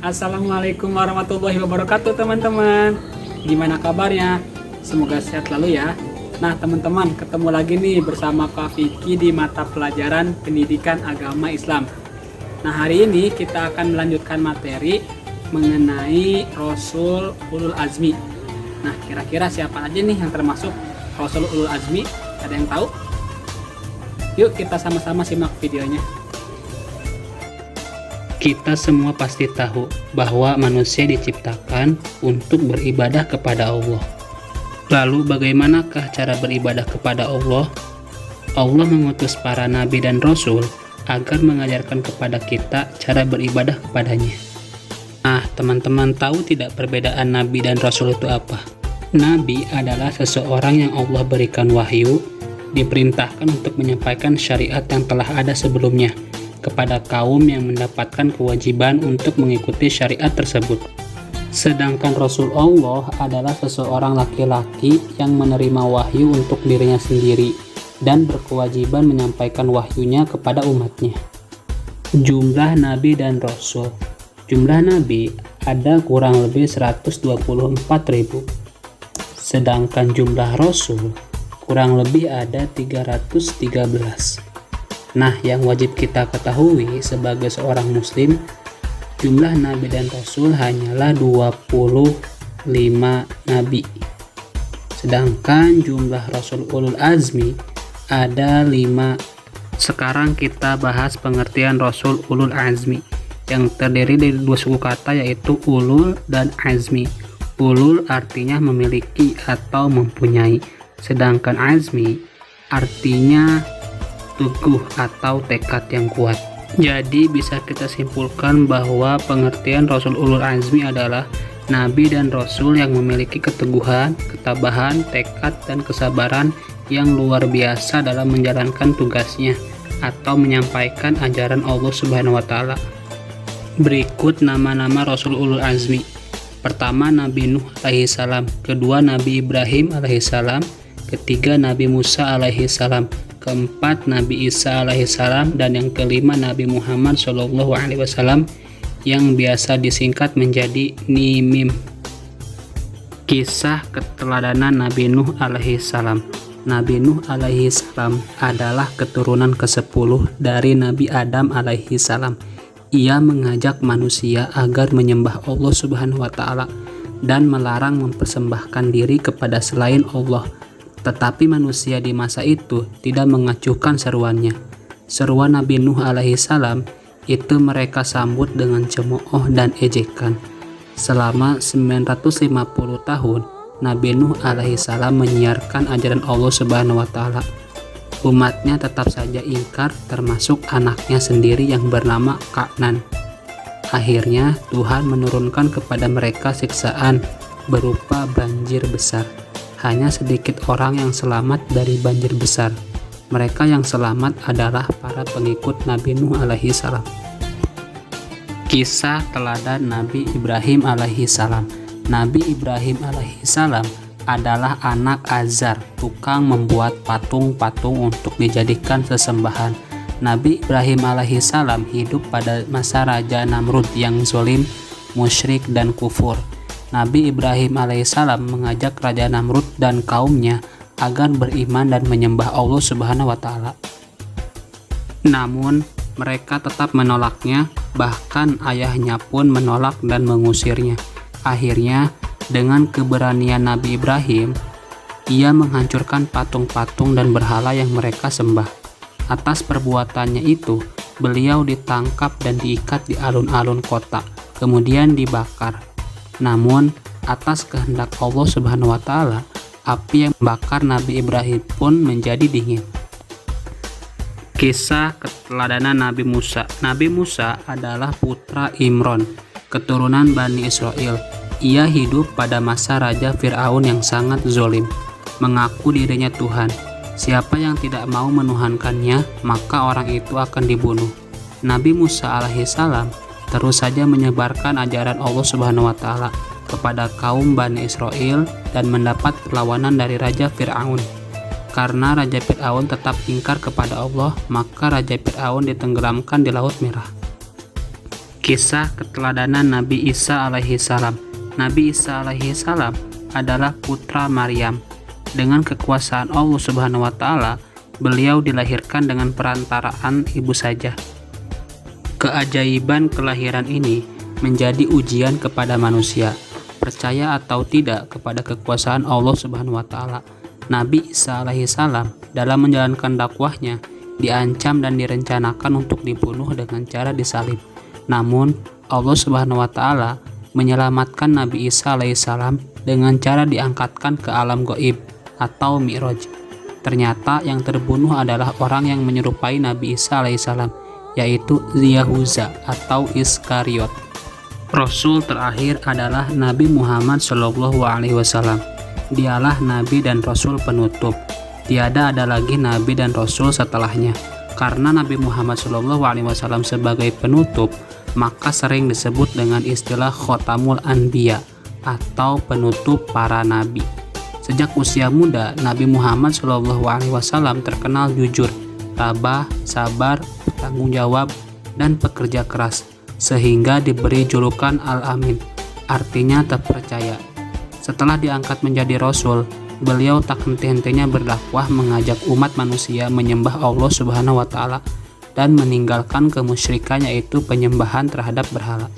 Assalamualaikum warahmatullahi wabarakatuh teman-teman. Gimana kabarnya? Semoga sehat selalu ya. Nah teman-teman, ketemu lagi nih bersama Kak Vicky di mata pelajaran Pendidikan Agama Islam. Nah hari ini kita akan melanjutkan materi mengenai Rasul Ulul Azmi. Nah kira-kira siapa aja nih yang termasuk Rasul Ulul Azmi? Ada yang tahu? Yuk kita sama-sama simak videonya. Kita semua pasti tahu bahwa manusia diciptakan untuk beribadah kepada Allah. Lalu bagaimanakah cara beribadah kepada Allah? Allah mengutus para nabi dan rasul agar mengajarkan kepada kita cara beribadah kepadanya. Nah, teman-teman tahu tidak perbedaan nabi dan rasul itu apa? Nabi adalah seseorang yang Allah berikan wahyu, diperintahkan untuk menyampaikan syariat yang telah ada sebelumnya kepada kaum yang mendapatkan kewajiban untuk mengikuti syariat tersebut. Sedangkan Rasul Allah adalah seseorang laki-laki yang menerima wahyu untuk dirinya sendiri dan berkewajiban menyampaikan wahyunya kepada umatnya. Jumlah Nabi dan Rasul. Jumlah Nabi ada kurang lebih 124.000. Sedangkan jumlah Rasul kurang lebih ada 313. Nah, yang wajib kita ketahui sebagai seorang muslim, jumlah nabi dan rasul hanyalah 25 nabi. Sedangkan jumlah Rasul Ulul Azmi ada 5. Sekarang kita bahas pengertian Rasul Ulul Azmi yang terdiri dari dua suku kata yaitu ulul dan azmi. Ulul artinya memiliki atau mempunyai, sedangkan azmi artinya teguh atau tekad yang kuat. Jadi bisa kita simpulkan bahwa pengertian Rasul Ulul Azmi adalah nabi dan rasul yang memiliki keteguhan, ketabahan, tekad, dan kesabaran yang luar biasa dalam menjalankan tugasnya atau menyampaikan ajaran Allah Subhanahu wa taala. Berikut nama-nama Rasul Ulul Azmi. Pertama Nabi Nuh alaihi salam, kedua Nabi Ibrahim alaihi salam, ketiga Nabi Musa alaihi salam, keempat Nabi Isa alaihissalam, dan yang kelima Nabi Muhammad Shallallahu alaihi wasallam yang biasa disingkat menjadi NIMIM. Kisah keteladanan Nabi Nuh alaihissalam. Nabi Nuh alaihissalam adalah keturunan ke-10 dari Nabi Adam alaihissalam. Ia mengajak manusia agar menyembah Allah Subhanahu wa taala dan melarang mempersembahkan diri kepada selain Allah. Tetapi manusia di masa itu tidak mengacuhkan seruannya. Seruan Nabi Nuh alaihissalam itu mereka sambut dengan cemooh dan ejekan. Selama 950 tahun, Nabi Nuh alaihissalam menyiarkan ajaran Allah Subhanahu wa taala. Umatnya tetap saja ingkar, termasuk anaknya sendiri yang bernama Kanan. Akhirnya Tuhan menurunkan kepada mereka siksaan berupa banjir besar. Hanya sedikit orang yang selamat dari banjir besar. Mereka yang selamat adalah para pengikut Nabi Nuh alaihi salam. Kisah teladan Nabi Ibrahim alaihi salam. Nabi Ibrahim alaihi salam adalah anak Azar, tukang membuat patung-patung untuk dijadikan sesembahan. Nabi Ibrahim alaihi salam hidup pada masa Raja Namrud yang zalim, musyrik, dan kufur. Nabi Ibrahim alaihissalam mengajak Raja Namrud dan kaumnya agar beriman dan menyembah Allah Subhanahu wa taala. Namun mereka tetap menolaknya, bahkan ayahnya pun menolak dan mengusirnya. Akhirnya dengan keberanian Nabi Ibrahim, ia menghancurkan patung-patung dan berhala yang mereka sembah. Atas perbuatannya itu, beliau ditangkap dan diikat di alun-alun kota, kemudian dibakar. Namun atas kehendak Allah Subhanahu wa taala, api yang membakar Nabi Ibrahim pun menjadi dingin. Kisah keteladanan Nabi Musa. Nabi Musa adalah putra Imron, keturunan Bani Israel. Ia hidup pada masa Raja Fir'aun yang sangat zalim, mengaku dirinya Tuhan. Siapa yang tidak mau menuhankannya, maka orang itu akan dibunuh. Nabi Musa alaihissalam terus saja menyebarkan ajaran Allah Subhanahu wa taala kepada kaum Bani Israel dan mendapat perlawanan dari Raja Fir'aun. Karena Raja Fir'aun tetap ingkar kepada Allah, maka Raja Fir'aun ditenggelamkan di Laut Merah. Kisah keteladanan Nabi Isa alaihi salam. Nabi Isa alaihi salam adalah putra Maryam. Dengan kekuasaan Allah Subhanahu wa taala, beliau dilahirkan dengan perantaraan ibu saja. Keajaiban kelahiran ini menjadi ujian kepada manusia, percaya atau tidak kepada kekuasaan Allah Subhanahu wa taala. Nabi Isa alaihi salam dalam menjalankan dakwahnya diancam dan direncanakan untuk dibunuh dengan cara disalib. Namun Allah Subhanahu wa taala menyelamatkan Nabi Isa alaihissalam dengan cara diangkatkan ke alam gaib atau Mi'raj. Ternyata yang terbunuh adalah orang yang menyerupai Nabi Isa alaihissalam, yaitu Yahuza atau Iskariot. Rasul terakhir adalah Nabi Muhammad Shallallahu alaihi wasallam. Dialah nabi dan rasul penutup. Tiada ada lagi nabi dan rasul setelahnya. Karena Nabi Muhammad SAW sebagai penutup, maka sering disebut dengan istilah Khotamul Anbiya atau penutup para nabi. Sejak usia muda, Nabi Muhammad SAW terkenal jujur, tabah, sabar, bertanggung jawab, dan pekerja keras, sehingga diberi julukan Al-Amin, artinya terpercaya. Setelah diangkat menjadi Rasul, beliau tak henti-hentinya berdakwah mengajak umat manusia menyembah Allah Subhanahu wa taala dan meninggalkan kemusyrikan, yaitu penyembahan terhadap berhala.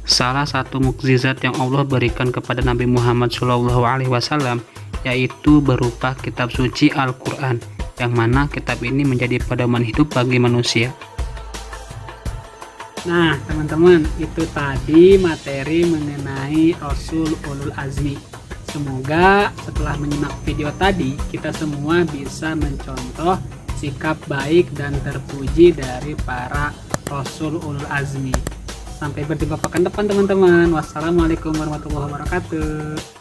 Salah satu mukjizat yang Allah berikan kepada Nabi Muhammad SAW yaitu berupa kitab suci Al-Quran, yang mana kitab ini menjadi pedoman hidup bagi manusia. Nah teman-teman, itu tadi materi mengenai Rasul Ulul Azmi. Semoga setelah menyimak video tadi, kita semua bisa mencontoh sikap baik dan terpuji dari para Rasul Ulul Azmi. Sampai berjumpa pekan depan teman-teman. Wassalamualaikum warahmatullahi wabarakatuh.